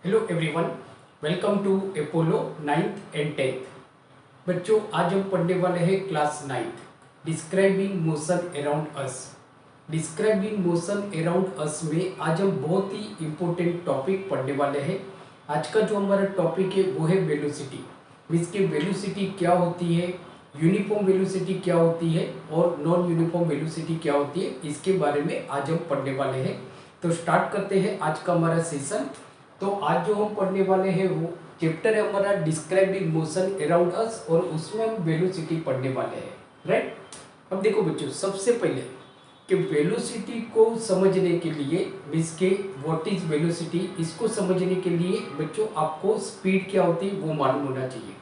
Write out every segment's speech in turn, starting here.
Hello everyone, welcome to Apollo 9th and 10th। बच्चों, आज हम पढ़ने वाले हैं class 9th describing motion around us. Describing motion around us में आज हम बहुत ही इम्पोर्टेंट टॉपिक पढ़ने वाले हैं। आज का जो हमारा टॉपिक है वो है वेलोसिटी। इसकी वेलोसिटी क्या होती है, यूनिफॉर्म वेलोसिटी क्या होती है और नॉन यूनिफॉर्म वेलोसिटी क्या होती है, इसके बारे में आज हम पढ़ने वाले हैं। तो स्टार्ट करते हैं आज का हमारा सेशन। तो आज जो हम पढ़ने वाले हैं वो चैप्टर है हमारा डिस्क्राइबिंग मोशन अराउंड अस, और उसमें हम वेलोसिटी पढ़ने वाले हैं। राइट। अब देखो बच्चों, सबसे पहले कि वेलोसिटी को समझने के लिए मीन्स के व्हाट इज वेलोसिटी, इसको समझने के लिए बच्चों आपको स्पीड क्या होती है वो मालूम होना चाहिए।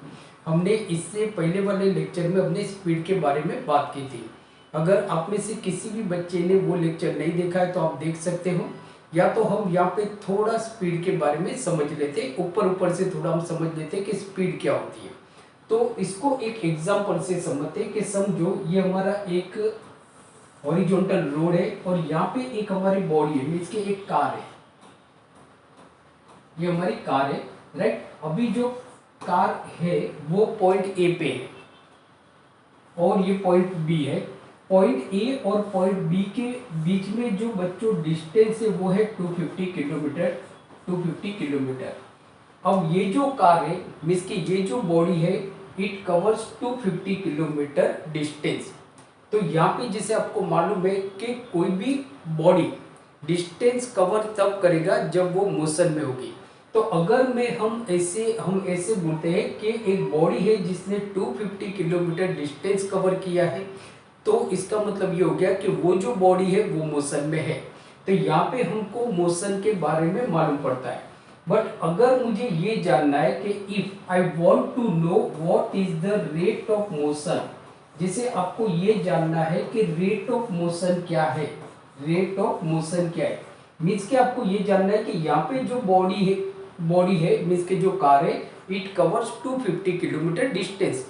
हमने इससे पहले वाले लेक्चर में अपने स्पीड के बारे में बात की थी। अगर आप में से किसी भी बच्चे ने वो लेक्चर नहीं देखा है तो आप देख सकते हो, या तो हम यहाँ पे थोड़ा स्पीड के बारे में समझ लेते, ऊपर से थोड़ा हम समझ लेते कि स्पीड क्या होती है। तो इसको एक एग्जांपल से समझते कि समझो ये हमारा एक हॉरिजॉन्टल रोड है और यहाँ पे एक हमारी बॉडी है, मीन्स के एक कार है। ये हमारी कार है। राइट। अभी जो कार है वो पॉइंट ए पे है और ये पॉइंट बी है। पॉइंट ए और पॉइंट बी के बीच में जो बच्चों डिस्टेंस है वो है 250 किलोमीटर। 250 किलोमीटर। अब ये जो कार है मीन्स की ये जो बॉडी है इट कवर्स 250 किलोमीटर डिस्टेंस। तो यहाँ पे जैसे आपको मालूम है कि कोई भी बॉडी डिस्टेंस कवर तब करेगा जब वो मोशन में होगी। तो अगर हम ऐसे बोलते हैं कि एक बॉडी है जिसने 250 किलोमीटर डिस्टेंस कवर किया है, तो इसका मतलब ये हो गया कि वो जो बॉडी है वो मोशन में है। तो यहाँ पे हमको मोशन के बारे में मालूम पड़ता है। बट अगर मुझे ये जानना है कि if I want to know what is the rate of motion, जैसे आपको ये जानना है कि रेट ऑफ मोशन क्या है। रेट ऑफ मोशन क्या है मीन्स के आपको ये जानना है कि यहाँ पे जो बॉडी है मीन्स के जो कार है it covers 250 kilometre distance.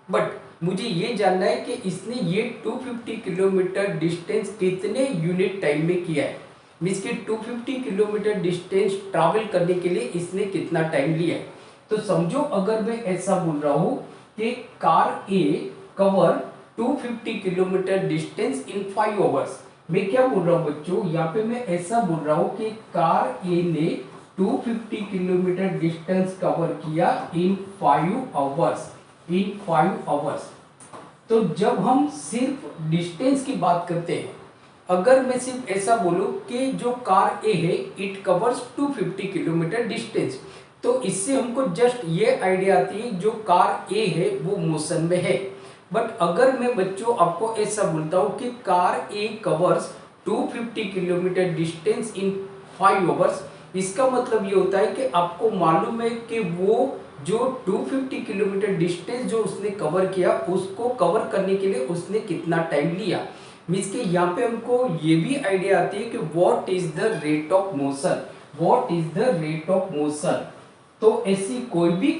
But मुझे ये जानना है कि इसने ये 250 किलोमीटर डिस्टेंस कितने यूनिट टाइम में किया है। मीन्स कि 250 किलोमीटर डिस्टेंस ट्रैवल करने के लिए इसने कितना टाइम लिया है। तो समझो अगर मैं ऐसा बोल रहा हूँ कि car A cover 250 kilometre distance in 5 hours. मैं क्या बोल रहा हूँ बच्चों, यहाँ पे मैं ऐसा बोल रहा हूँ कि कार ए ने 250 किलोमीटर डिस्टेंस कवर किया इन 5 आवर्स। इन 5 आवर्स। तो जब हम सिर्फ डिस्टेंस की बात करते हैं, अगर मैं सिर्फ ऐसा बोलूं कि जो कार ए है इट कवर्स 250 किलोमीटर डिस्टेंस, तो इससे हमको जस्ट ये आइडिया आती है जो कार ए है वो मोशन में है। बट अगर मैं बच्चों आपको ऐसा बोलता हूं कि car A covers 250 kilometre distance in 5 hours, इसका मतलब ये होता है कि आपको मालूम है कि वो जो 250 किलोमीटर डिस्टेंस जो उसने कवर किया उसको कवर करने के लिए उसने कितना टाइम लिया। मीन्स के यहाँ पे हमको ये भी आइडिया आती है कि what is the rate of motion. What is the rate of motion. तो ऐसी कोई भी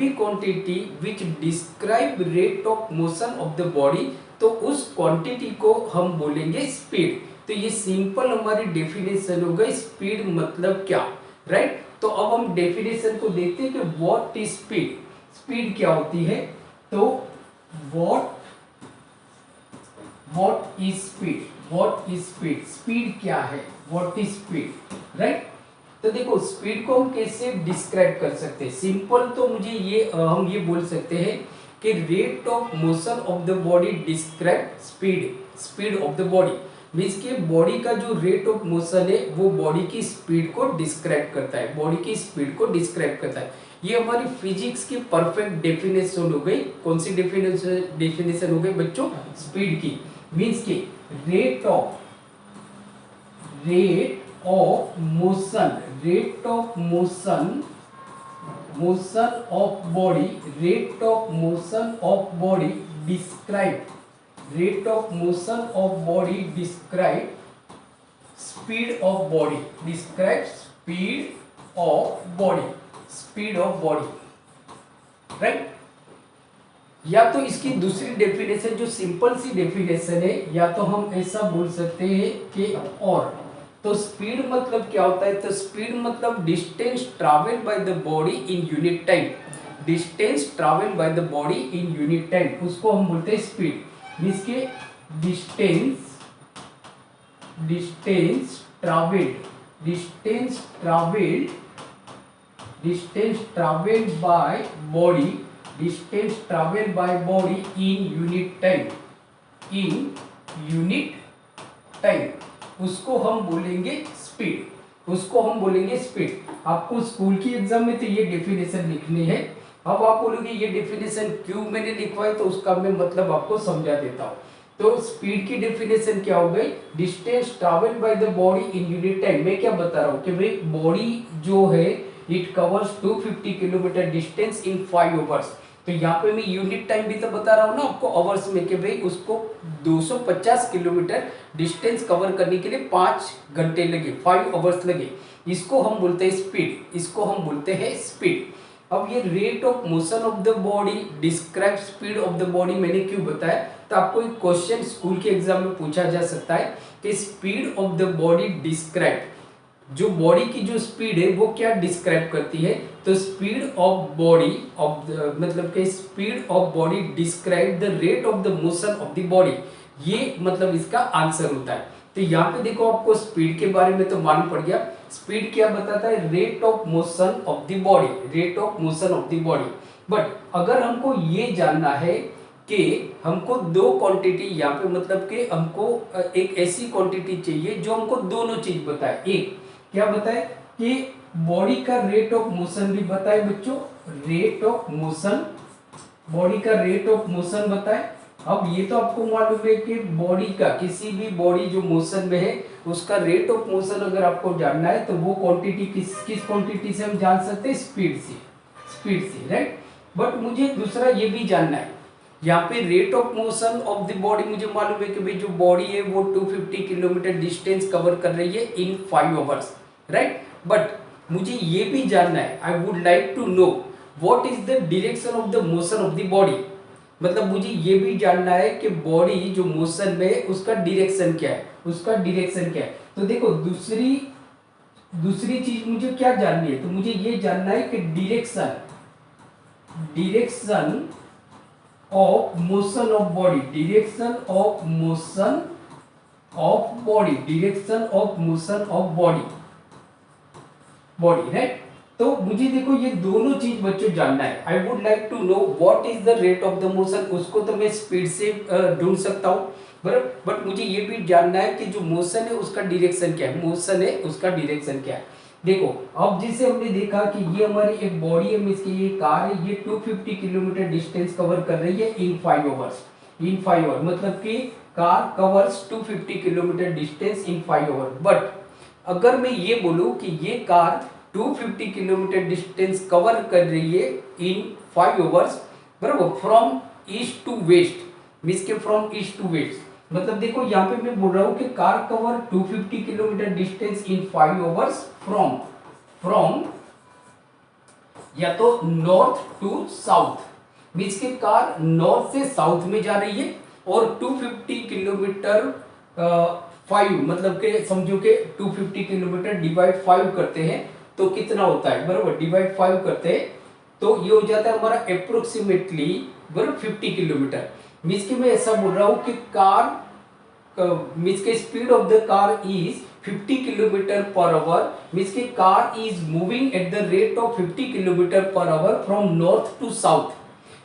quantity which describe rate of motion of the body, तो उस क्वांटिटी को हम बोलेंगे स्पीड। तो ये सिंपल हमारी डेफिनेशन हो गई स्पीड मतलब क्या। राइट। तो अब हम डेफिनेशन को देखते हैं कि व्हाट इज स्पीड। स्पीड क्या होती है। तो what is speed. What is speed. Speed क्या है। What is speed. राइट। तो देखो स्पीड को हम कैसे डिस्क्राइब कर सकते हैं। सिंपल तो मुझे हम ये बोल सकते हैं कि rate of motion of the body describe speed of the body. Means के बॉडी का जो रेट ऑफ मोशन है वो बॉडी की स्पीड को डिस्क्राइब करता है। बॉडी की स्पीड को डिस्क्राइब करता है। ये हमारी फिजिक्स की परफेक्ट डेफिनेशन हो गई। कौन सी डेफिनेशन हो गई बच्चों। स्पीड की। मीन्स के rate of motion. Rate of motion of body. Rate of motion of body describe. Rate of motion of body describe speed of body. Describe speed of body. Speed of body. Right. या तो इसकी दूसरी definition जो simple सी definition है, या तो हम ऐसा बोल सकते हैं कि और तो स्पीड मतलब क्या होता है, तो स्पीड मतलब distance travel by the body in unit time, distance travel by the body in unit time, उसको हम बोलते हैं स्पीड। इसके distance distance travelled distance travelled distance travelled by body distance travelled by body in unit time, in unit time, उसको हम बोलेंगे speed, उसको हम बोलेंगे स्पीड। आपको स्कूल की एग्जाम में तो ये डेफिनेशन लिखनी है। अब आप बोलोगे ये डेफिनेशन क्यों मैंने लिखवाई, तो उसका मैं मतलब आपको समझा देता हूँ। तो स्पीड की डेफिनेशन क्या हो गई, distance travel by the body in unit time. मैं क्या बता रहा हूँ कि भाई बॉडी जो है it covers 250 kilometre distance in 5 hours. तो यहाँ पे मैं यूनिट टाइम भी तो बता रहा हूँ ना आपको आवर्स में, कि भाई उसको 250 किलोमीटर डिस्टेंस कवर करने के लिए 5 घंटे लगे, 5 आवर्स लगे। इसको हम बोलते हैं स्पीड, इसको हम बोलते हैं स्पीड। अब ये rate of motion of the body describe speed of the body मैंने क्यों बताया, तो आपको एक क्वेश्चन स्कूल के एग्जाम में पूछा जा सकता है कि speed of the body describe, जो बॉडी की जो स्पीड है वो क्या डिस्क्राइब करती है, तो स्पीड ऑफ बॉडी ऑफ मतलब कि speed of body describe the rate of the motion of the body, ये मतलब इसका आंसर होता है। तो यहाँ पे देखो आपको स्पीड के बारे में तो मालूम पड़ गया, स्पीड क्या बताता है, rate of motion of the body, rate of motion of the body. But अगर हमको ये जानना है कि हमको दो क्वांटिटी यहाँ पे मतलब कि हमको एक ऐसी क्वांटिटी चाहिए जो हमको दोनों चीज बताए, एक क्या बताए कि बॉडी का रेट ऑफ मोशन भी बताए बच्चों, रेट ऑफ मोशन, बॉडी का रेट ऑफ मोशन बताए। अब ये तो आपको मालूम है कि बॉडी का किसी भी बॉडी जो मोशन में है उसका रेट ऑफ मोशन अगर आपको जानना है तो वो क्वांटिटी किस क्वांटिटी से हम जान सकते हैं, स्पीड से, स्पीड से, राइट। बट मुझे दूसरा ये भी जानना है, यहाँ पे rate of motion of the body मुझे मालूम है कि भाई जो बॉडी है वो 250 किलोमीटर डिस्टेंस कवर कर रही है इन 5 आवर्स, राइट। बट मुझे ये भी जानना है, I would like to know what is the direction of the motion of the body, मतलब मुझे ये भी जानना है कि बॉडी जो मोशन में उसका डायरेक्शन क्या है, उसका डायरेक्शन क्या है। तो देखो दूसरी चीज मुझे क्या जाननी है, तो मुझे ये जानना है कि direction of motion of body, direction of motion of body, direction of motion of body, right. तो मुझे देखो ये दोनों चीज बच्चों जानना है, I would like to know what is the rate of the motion, उसको तो मैं स्पीड से ढूंढ सकता हूँ बराबर, बट मुझे ये भी जानना है कि जो मोशन है उसका डायरेक्शन क्या है, मोशन है उसका डायरेक्शन क्या है। देखो अब जिसे हमने देखा कि ये हमारी एक बॉडी है, इसकी ये कार है, ये 250 किलोमीटर डिस्टेंस कवर कर रही है इन 5 आवर्स, इन 5 आवर मतलब कि car covers 250 kilometre distance in 5 hour. But अगर मैं ये बोलूं कि ये कार 250 किलोमीटर डिस्टेंस कवर कर रही है इन 5 आवर्स बराबर, from east to west, means के फ्रॉम ईस्ट टू वेस्ट, मतलब देखो यहाँ पे मैं बोल रहा हूँ कि car cover 250 kilometre distance in 5 hours from या तो नॉर्थ टू साउथ, मींस के कार नॉर्थ से साउथ में जा रही है और 250 किलोमीटर 5 मतलब के समझो के 250 किलोमीटर डिवाइड 5 करते हैं तो कितना होता है बराबर, डिवाइड 5 करते हैं तो ये हो जाता है हमारा अप्रोक्सीमेटली बराबर 50 किलोमीटर। मींस के मैं ऐसा बोल रहा हूँ कि कार मींस के speed of the car is 50 kilometre per hour, means के car is moving at the rate of 50 kilometre per hour from north to south.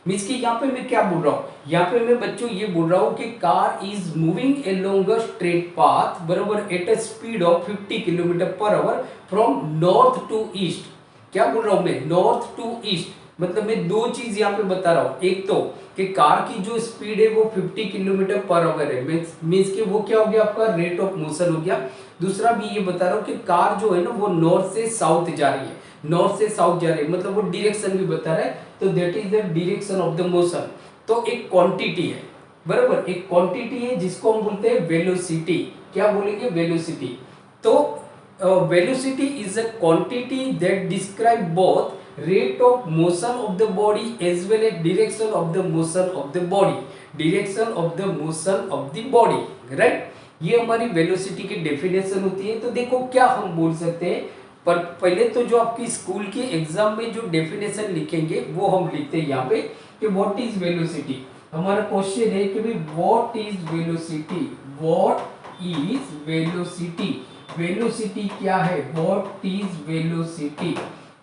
Means कि यहाँ पे मैं क्या बोल रहा हूँ, यहाँ पे मैं बच्चों ये बोल रहा हूँ कि car is moving along a straight path बराबर at a speed of 50 kilometre per hour from north to east. क्या बोल रहा हूँ मैं, नॉर्थ टू ईस्ट, मतलब मैं दो चीज यहाँ पे बता रहा हूँ, एक तो कि कार की जो स्पीड है वो 50 किलोमीटर पर आवर है, मींस कि वो क्या हो गया आपका रेट ऑफ मोशन हो गया। दूसरा भी ये बता रहा हूँ कि कार जो है ना वो नॉर्थ से साउथ जा रही है, नॉर्थ से साउथ जा रही है मतलब वो डायरेक्शन भी बता रहा है, तो that is the direction of the motion. तो एक क्वांटिटी है बराबर, एक क्वांटिटी है जिसको हम बोलते हैं वेलोसिटी। क्या बोलेंगे, वेलोसिटी। तो velocity is a quantity that describe both rate of motion of the body as well as direction of the motion of the body, direction of the motion of the body, right। ये हमारी velocity की definition होती है। तो देखो क्या हम बोल सकते हैं, पर पहले तो जो आपकी स्कूल के एग्जाम में जो डेफिनेशन लिखेंगे वो हम लिखते हैं यहाँ पे कि व्हाट इज वेलोसिटी। हमारा क्वेश्चन है कि भाई what is velocity, what is velocity, velocity क्या है, व्हाट इज वेलोसिटी,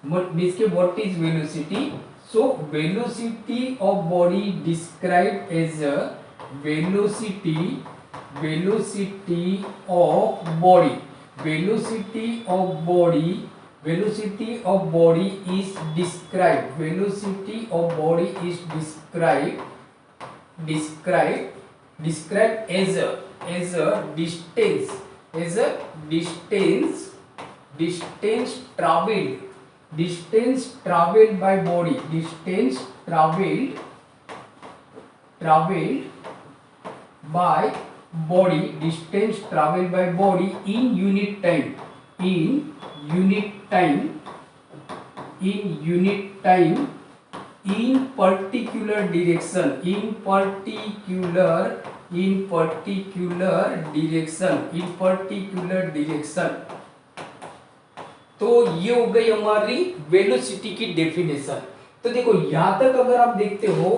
मींस के what is velocity. So velocity of body describe as a velocity, velocity of body, velocity of body, velocity of body is described, velocity of body is described as a distance, as a distance traveled by body, distance traveled by body, distance traveled by body in unit time, in unit time, in unit time, in particular direction, in particular direction, in particular direction। तो ये हो गई हमारी velocity की definition. तो देखो यहां तक अगर आप देखते हो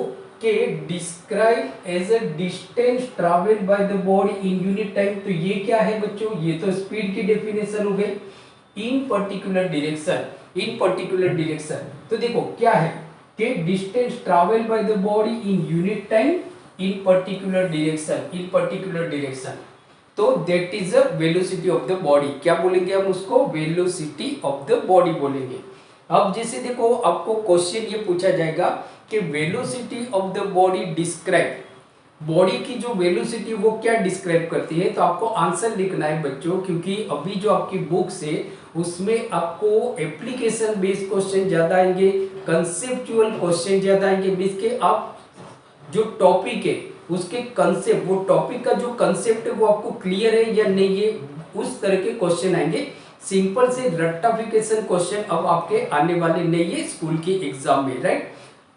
कि describe as a distance travelled by the body in unit time, तो ये क्या है बच्चों, ये तो स्पीड की डेफिनेशन हो गई। In particular direction, in particular direction, तो देखो क्या है कि distance travelled by the body in unit time in particular direction, in particular direction. तो that is a velocity of the body. क्या बोलेंगे हम उसको, वेलोसिटी ऑफ द बॉडी बोलेंगे। अब जैसे देखो आपको क्वेश्चन ये पूछा जाएगा कि velocity of the body describe, body की जो वेलोसिटी वो क्या डिस्क्राइब करती है, तो आपको आंसर लिखना है बच्चों, क्योंकि अभी जो आपकी बुक्स है उसमें आपको एप्लीकेशन बेस्ड क्वेश्चन ज्यादा आएंगे, कंसेप्चुअल क्वेश्चन ज्यादा आएंगे। मींस के आप जो टॉपिक है उसके कंसेप्ट, वो टॉपिक का जो कंसेप्ट है वो आपको क्लियर है या नहीं है, उस तरह के क्वेश्चन आएंगे। सिंपल से रट्टाफिकेशन क्वेश्चन अब आपके आने वाले नहीं है स्कूल के एग्जाम में, राइट।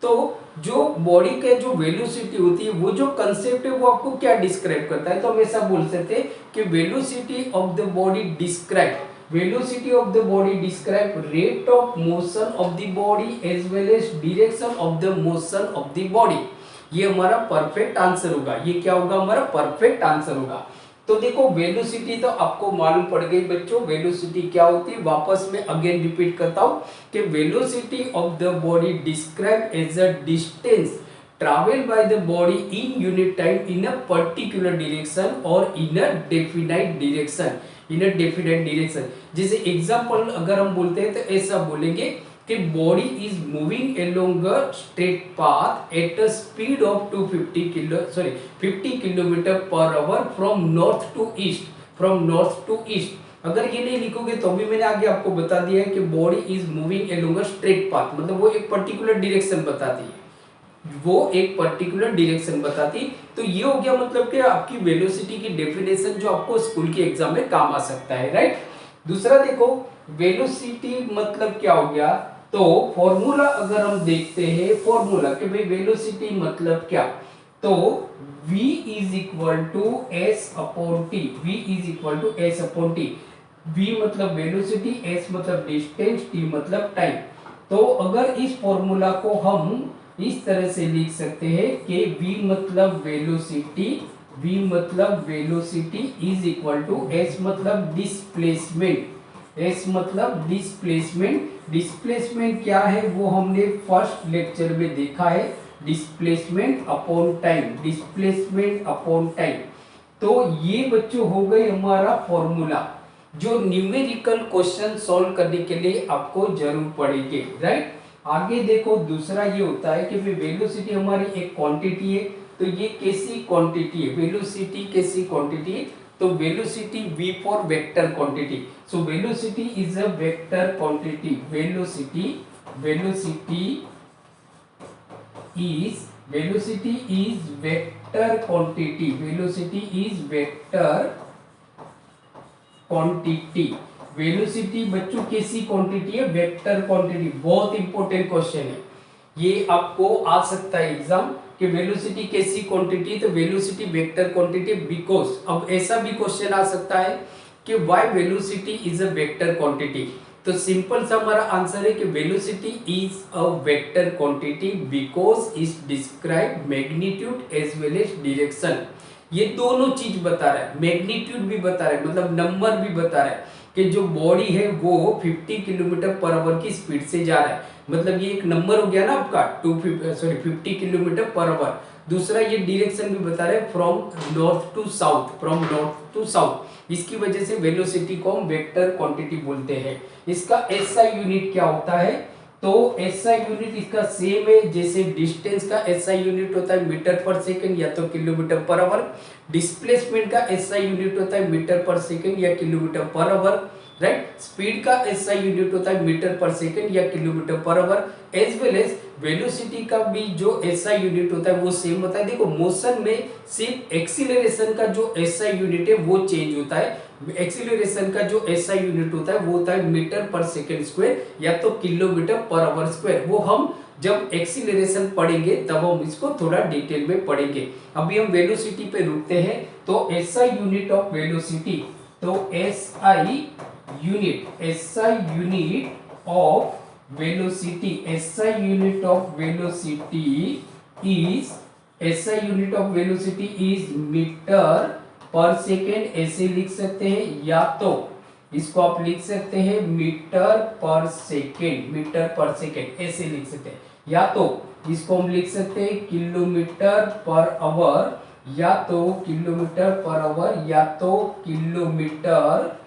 तो जो बॉडी के जो वेलोसिटी होती है, वो जो कंसेप्ट है वो आपको क्या डिस्क्राइब करता है, तो हम ऐसा बोल सकते हैं कि velocity of the body describe, velocity of the body describe rate of motion of the body as well as direction of the motion of the body. ये हमारा परफेक्ट आंसर होगा। ये क्या होगा, हमारा परफेक्ट आंसर होगा। तो देखो वेलोसिटी तो आपको मालूम पड़ गई बच्चों, वेलोसिटी क्या होती है, वापस में अगेन रिपीट करता हूं कि velocity of the body describe as a distance travelled by the body in unit time in a particular direction और in a definite direction, in a definite direction. जैसे एग्जांपल अगर हम बोलते हैं तो ऐसा बोलेंगे कि body is moving along a straight path at a speed of 50 kilometre per hour from north to east, from north to east. अगर ये नहीं लिखोगे तो भी मैंने आगे आपको बता दिया है कि body is moving along a straight path, मतलब वो एक पर्टिकुलर डायरेक्शन बताती है, वो एक पर्टिकुलर डायरेक्शन बताती। तो ये हो गया मतलब कि आपकी वेलोसिटी की डेफिनेशन जो आपको स्कूल के एग्जाम में काम आ सकता है, राइट। दूसरा देखो वेलोसिटी मतलब क्या हो गया, तो फॉर्मूला अगर हम देखते हैं, फॉर्मूला कि भाई वेलोसिटी मतलब क्या, तो v is equal to S upon T, v is equal to S upon T. v मतलब वेलोसिटी, s मतलब डिस्टेंस, t मतलब टाइम। तो अगर इस फॉर्मूला को हम इस तरह से लिख सकते हैं कि v मतलब वेलोसिटी, v मतलब velocity is equal to s मतलब डिस्प्लेसमेंट, s मतलब डिस्प्लेसमेंट। डिस्प्लेसमेंट क्या है वो हमने फर्स्ट लेक्चर में देखा है, displacement upon time, displacement upon time. तो ये बच्चों हो गए हमारा फॉर्मूला जो न्यूमेरिकल क्वेश्चन सॉल्व करने के लिए आपको जरूर पड़ेगी, राइट। आगे देखो दूसरा ये होता है कि वेलोसिटी हमारी एक क्वांटिटी है, तो ये कैसी क्वांटिटी है, वेलोसिटी कैसी क्वांटिटी है, तो velocity v for vector quantity. So velocity is a vector quantity, velocity is vector quantity, velocity is vector quantity. Velocity बच्चों कैसी क्वांटिटी है, वेक्टर क्वांटिटी। बहुत इंपॉर्टेंट क्वेश्चन है, ये आपको आ सकता है एग्जाम कि वेलोसिटी कैसी क्वांटिटी, तो वेलोसिटी वेक्टर क्वांटिटी बिकॉज, अब ऐसा भी क्वेश्चन आ सकता है कि why velocity is a vector quantity. तो सिंपल सा हमारा आंसर है कि velocity is a vector quantity because it describe magnitude as well as direction. ये दोनों चीज बता रहा है, मैग्नीट्यूड भी बता रहा है, मतलब नंबर भी बता रहा है कि जो बॉडी है वो 50 किलोमीटर पर आवर की स्पीड से जा रहा है, मतलब ये एक नंबर हो गया ना आपका 50 किलोमीटर पर आवर। दूसरा ये डायरेक्शन भी बता रहे हैं from north to south, from north to south. इसकी वजह से वेलोसिटी को हम वेक्टर क्वांटिटी बोलते हैं। इसका एसआई यूनिट क्या होता है, तो एसआई यूनिट इसका सेम है जैसे डिस्टेंस का एसआई यूनिट होता है मीटर पर सेकंड या तो किलोमीटर पर आवर, डिस्प्लेसमेंट का एसआई यूनिट होता है मीटर पर सेकंड या kilometre per hour, right. Speed का एसआई यूनिट होता है मीटर पर सेकंड या kilometre per hour, as well as velocity का भी जो एसआई यूनिट होता है वो सेम होता है। देखो मोशन में सिर्फ एक्सीलरेशन का जो एसआई यूनिट है वो चेंज होता है, एक्सीलरेशन का जो एसआई यूनिट होता है वो होता है मीटर पर सेकंड स्क्वायर या तो किलोमीटर पर आवर स्क्वायर। वो हम जब एक्सीलरेशन पढ़ेंगे तब हम इसको थोड़ा डिटेल में पढ़ेंगे। अभी हम वेलोसिटी पे रुकते हैं, तो एसआई यूनिट ऑफ वेलोसिटी, तो SI unit of velocity, SI unit of velocity is metre per second, ऐसे लिख सकते हैं, या तो इसको आप लिख सकते हैं मीटर पर सेकेंड ऐसे लिख सकते हैं, या तो इसको हम लिख सकते हैं किलोमीटर पर आवर, या तो किलोमीटर पर आवर, या तो किलोमीटर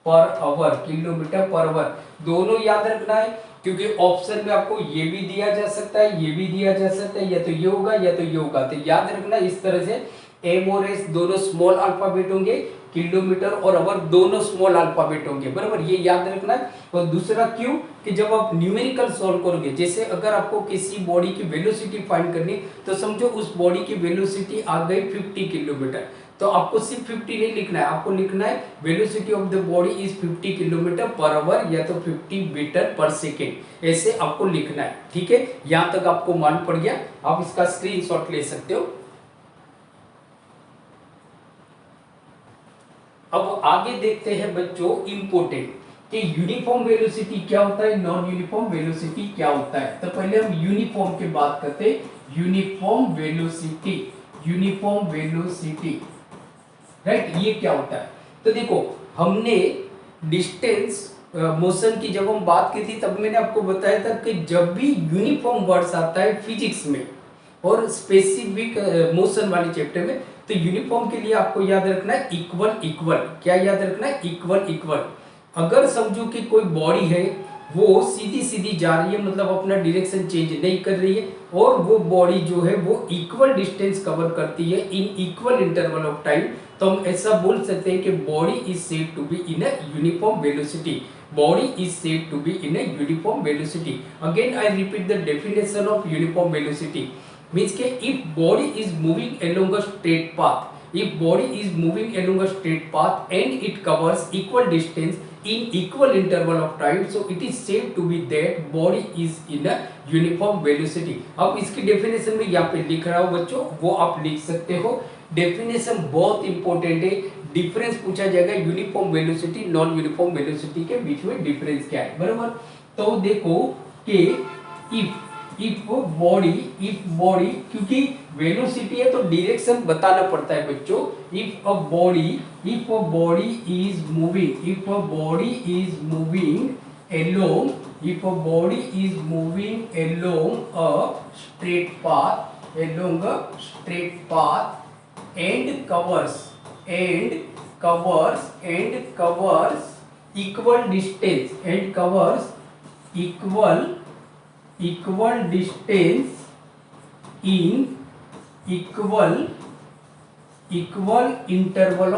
पर आवर, दोनों याद रखना है क्योंकि ऑप्शन में आपको ये भी दिया जा सकता है, ये भी दिया जा सकता है, या तो ये होगा या तो ये होगा। तो याद रखना इस तरह से एम और एस दोनों स्मॉल अल्फाबेट होंगे, किलोमीटर और आवर दोनों स्मॉल अल्फाबेट होंगे, बराबर, ये याद रखना है। और दूसरा क्यों कि जब आप न्यूमेरिकल सॉल्व करोगे, जैसे अगर आपको किसी बॉडी की वेलोसिटी फाइंड करनी, तो समझो उस बॉडी की वेलोसिटी आ गई 50 किलोमीटर, तो आपको सिर्फ 50 नहीं लिखना है, आपको लिखना है velocity of the body is 50 kilometre per our या तो 50 मीटर पर सेकेंड, ऐसे आपको लिखना है, ठीक है। यहां तक आपको मान पड़ गया, आप इसका स्क्रीनशॉट ले सकते हो। अब आगे देखते हैं बच्चों इंपोर्टेंट कि यूनिफॉर्म वेलोसिटी क्या होता है, नॉन यूनिफॉर्म वेलोसिटी क्या होता है। तो पहले हम यूनिफॉर्म की बात करते हैं, यूनिफॉर्म वेलोसिटी, राइट, ये क्या होता है। तो देखो हमने डिस्टेंस मोशन की जब हम बात की थी तब मैंने आपको बताया था कि जब भी यूनिफॉर्म वर्ड्स आता है फिजिक्स में और स्पेसिफिक मोशन वाले चैप्टर में, तो यूनिफॉर्म के लिए आपको याद रखना है इक्वल, क्या याद रखना है, इक्वल। अगर समझो कि कोई बॉडी है वो सीधी जा रही है, मतलब अपना डायरेक्शन चेंज नहीं कर रही है, और वो बॉडी जो है वो इक्वल डिस्टेंस कवर करती है in equal interval of time, तो हम ऐसा बोल सकते हैं कि body is said to be in a uniform velocity, again I repeat the definition of uniform velocity, means के if body is moving along a straight path and it covers equal distance in equal interval of time, so it is said to be that body is in a uniform velocity। अब इसकी definition में यहाँ पे लिख रहा हूँ बच्चों, वो आप लिख सकते हो, डेफिनेशन बहुत इंपॉर्टेंट है, डिफरेंस पूछा जाएगा uniform velocity non uniform velocity के बीच में डिफरेंस क्या है, बराबर। तो देखो कि इफ बॉडी, क्योंकि वेलोसिटी है तो डायरेक्शन बताना पड़ता है बच्चों। If a body is moving along a straight path and covers equal distance in equal interval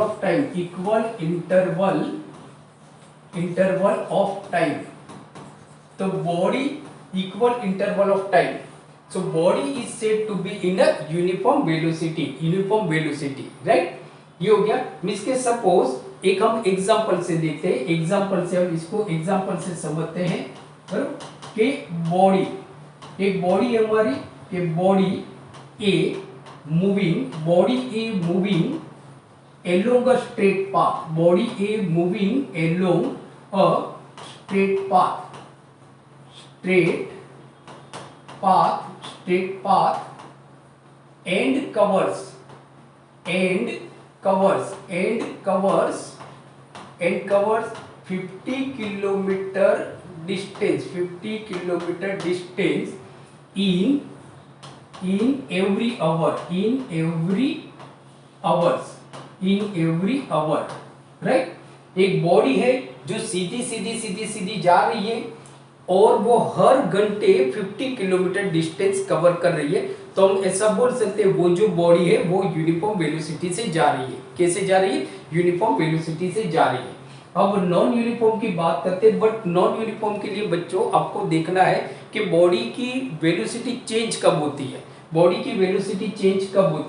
of time, तो body equal interval of time, so body is said to be in a uniform velocity, right. ये हो गया। Means के suppose एक हम example से देखते हैं, एग्जांपल से हम इसको एग्जांपल से समझते हैं कि एक बॉडी है हमारी, ये body a moving along a straight path, body A moving along a straight path, and covers 50 kilometer distance in every hour, right. एक बॉडी है जो सीधी जा रही है और वो हर घंटे 50 किलोमीटर डिस्टेंस कवर कर रही है, तो हम ऐसा बोल सकते हैं वो जो बॉडी है वो यूनिफॉर्म वेलोसिटी से जा रही है। कैसे जा रही है? यूनिफॉर्म वेलोसिटी से जा रही है। अब नॉन यूनिफॉर्म की बात करते हैं, बट नॉन यूनिफॉर्म के लिए बच्चों आपको देखना है कि बॉडी की वेलोसिटी चेंज कब होती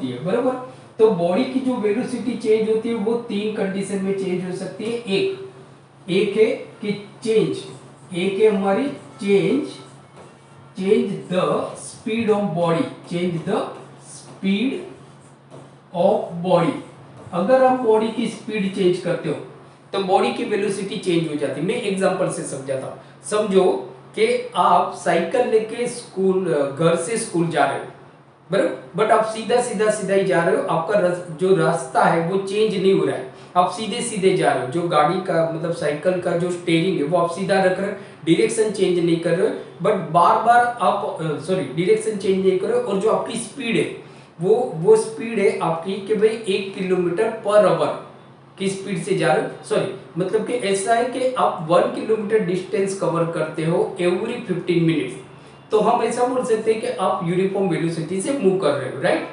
है, बराबर। तो बॉडी की जो वेलोसिटी चेंज होती है वो 3 कंडीशन में चेंज हो सकती है। एक है कि चेंज हमारी change the speed of body, अगर आप बॉडी की स्पीड चेंज करते हो तो बॉडी की वेलोसिटी चेंज हो जाती है। मैं एग्जांपल से समझाता हूँ। समझो कि आप साइकिल लेके घर से स्कूल जा रहे हो, बराबर, बट आप सीधा ही जा रहे हो, आपका जो रास्ता है वो चेंज नहीं हो रहा है, आप सीधे जा रहे हो। जो गाड़ी का मतलब साइकिल का जो स्टीयरिंग है वो आप सीधा रख रहे हो, डायरेक्शन चेंज नहीं कर रहे हो, बट बार आप डायरेक्शन चेंज नहीं कर रहे हो। और जो आपकी स्पीड है वो स्पीड है आपकी कि भाई 1 किलोमीटर पर आवर की स्पीड से जा रहे हो। मतलब कि ऐसा है कि आप 1 किलोमीटर डिस्टेंस कवर करते हो एवरी 15 मिनट्स, तो हम ऐसा बोल सकते हैं कि आप यूनिफॉर्म वेलोसिटी से मूव कर रहे हो, राइट।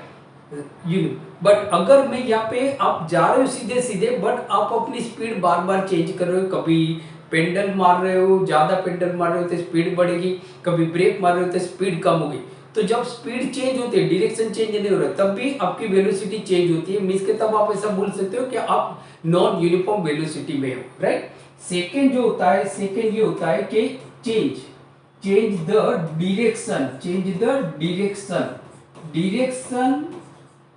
बट अगर मैं यहाँ पे आप जा रहे हो सीधे, बट आप अपनी स्पीड बार चेंज कर रहे हो, कभी पेंडल मार रहे हो, ज्यादा पेंडल मार रहे हो तो स्पीड बढ़ेगी, कभी ब्रेक मार रहे हो तो स्पीड कम होगी। तो जब स्पीड चेंज होती है, डायरेक्शन चेंज नहीं हो रहा, तब भी आपकी वेलोसिटी चेंज होती है। मींस के तब आप ऐसा बोल सकते हो कि आप नॉन यूनिफॉर्म वेलोसिटी में हो, राइट। सेकंड ये होता है कि change the direction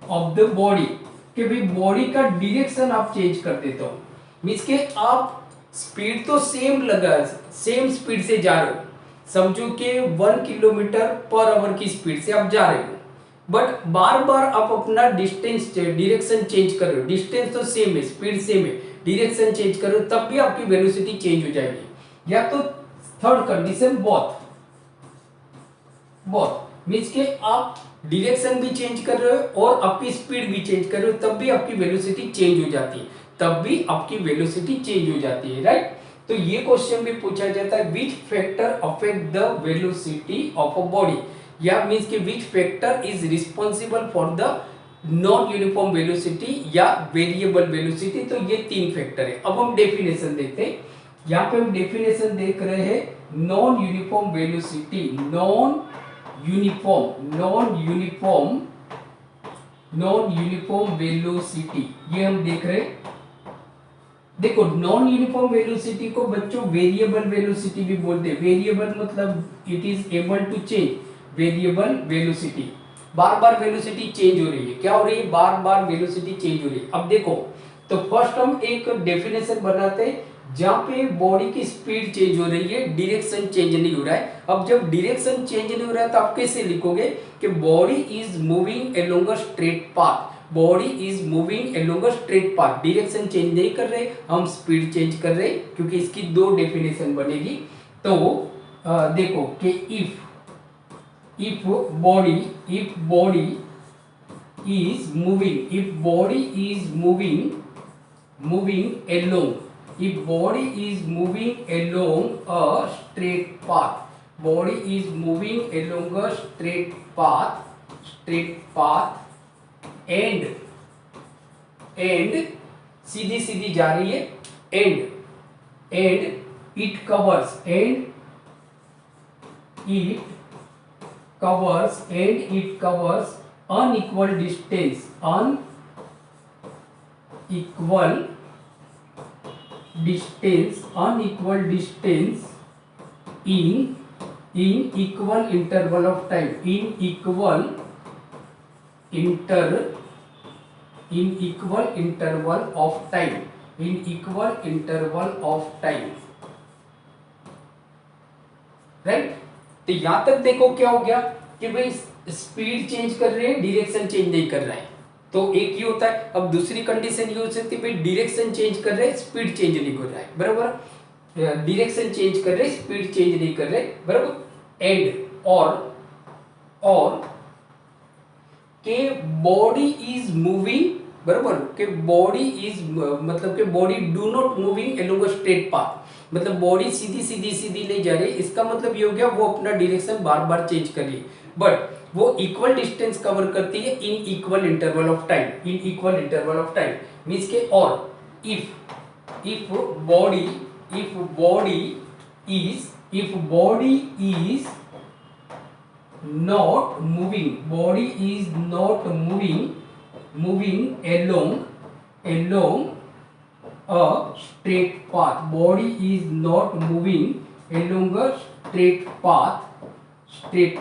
of the body, कि भाई बॉडी का डायरेक्शन आप चेंज कर देते हो। मींस के आप स्पीड तो सेम स्पीड से जा रहे हो, समझो कि 1 किलोमीटर पर आवर की स्पीड से आप जा रहे हो, बट बार आप अपना डायरेक्शन चेंज कर रहे हो। डिस्टेंस तो सेम है, स्पीड सेम है, डायरेक्शन चेंज कर रहे हो, तब भी आपकी वेलोसिटी चेंज हो जाएगी। या तो थर्ड कंडीशन बोथ मींस के आप डायरेक्शन भी चेंज कर रहे हो और आपकी स्पीड भी चेंज कर रहे हो, तब भी आपकी वेलोसिटी चेंज हो जाती है, राइट। तो ये क्वेश्चन भी पूछा जाता है, which factor affect the velocity of a body, या मींस के which factor is responsible for the non uniform velocity या वेरिएबल वेलोसिटी। तो ये 3 फैक्टर है। अब हम डेफिनेशन देखते हैं। यहाँ पे हम डेफिनेशन देख रहे हैं non uniform velocity, non uniform velocity, ये हम देख रहे हैं। देखो नॉन यूनिफॉर्म वेलोसिटी को बच्चों वेरिएबल वेलोसिटी भी बोलते हैं। वेरिएबल मतलब it is able to change, variable velocity, बार वेलोसिटी चेंज हो रही है। क्या हो रही है? बार वेलोसिटी चेंज हो रही है। अब देखो, तो फर्स्ट हम एक डेफिनेशन बनाते हैं जहां पे बॉडी की स्पीड चेंज हो रही है, डायरेक्शन चेंज नहीं हो रहा है। अब जब डायरेक्शन चेंज नहीं हो रहा है तो आप कैसे लिखोगे कि body is moving along a straight path, direction change नहीं कर रहे, हम स्पीड चेंज कर रहे, क्योंकि इसकी 2 डेफिनेशन बनेगी। तो देखो कि if body is moving along a straight path, and सीधी जा रही है, and it covers unequal distance in in equal interval of time, in equal interval of time, in equal interval of time, right. तो यहां तक देखो क्या हो गया कि भाई स्पीड चेंज कर रहे हैं, डायरेक्शन चेंज नहीं कर रहा है, तो एक ही होता है। अब दूसरी कंडीशन ये हो सकती है भाई डायरेक्शन चेंज कर रहे हैं, स्पीड चेंज नहीं कर रहा है, बराबर। डायरेक्शन चेंज कर रहे, स्पीड चेंज नहीं कर रहे, बराबर। एंड और के बॉडी इज मूविंग, बराबर, के बॉडी इज मतलब के body do not moving along a straight path, मतलब बॉडी सीधी नहीं जा रही, इसका मतलब ये हो गया वो अपना डायरेक्शन बार बार चेंज कर रही है, बट वो इक्वल डिस्टेंस कवर करती है in equal interval of time, in equal interval of time means के। और if body is not moving along a straight path, body is not moving along a straight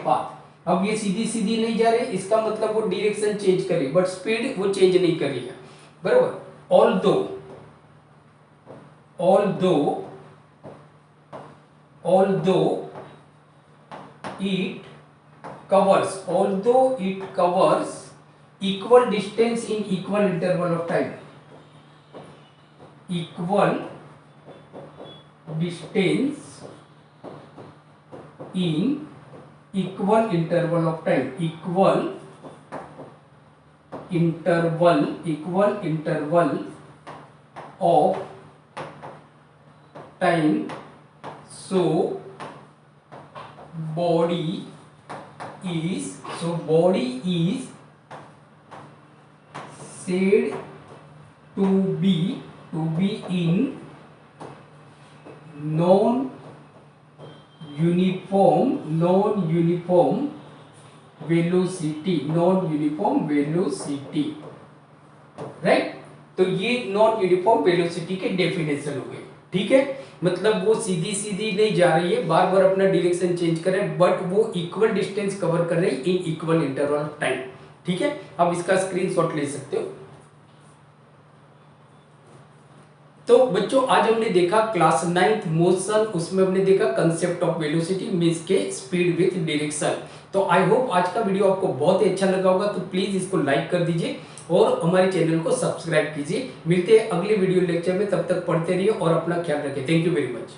path। अब ये सीधी नहीं जा रही, इसका मतलब वो डायरेक्शन चेंज कर रही, बट स्पीड वो चेंज नहीं कर रही है, बराबर। although it covers equal distance in equal interval of time, equal distance in equal interval of time, equal interval of time, so body is said to be in non-uniform velocity, right. तो ये non uniform velocity के definition हो गए, ठीक है। मतलब वो सीधी नहीं जा रही है, बार बार अपना डायरेक्शन चेंज कर रहे हैं, बट वो इक्वल डिस्टेंस कवर कर रहे हैं इन इक्वल इंटरवल ऑफ टाइम, ठीक है। अब इसका स्क्रीनशॉट ले सकते हो। तो बच्चों आज हमने देखा क्लास 9th मोशन, उसमें हमने देखा कंसेप्ट ऑफ वेलोसिटी मींस के स्पीड विथ डायरेक्शन। तो आई होप आज का वीडियो आपको बहुत ही अच्छा लगा होगा, तो प्लीज इसको लाइक कर दीजिए और हमारे चैनल को सब्सक्राइब कीजिए। मिलते हैं अगले वीडियो लेक्चर में, तब तक पढ़ते रहिए और अपना ख्याल रखिए। Thank you very much.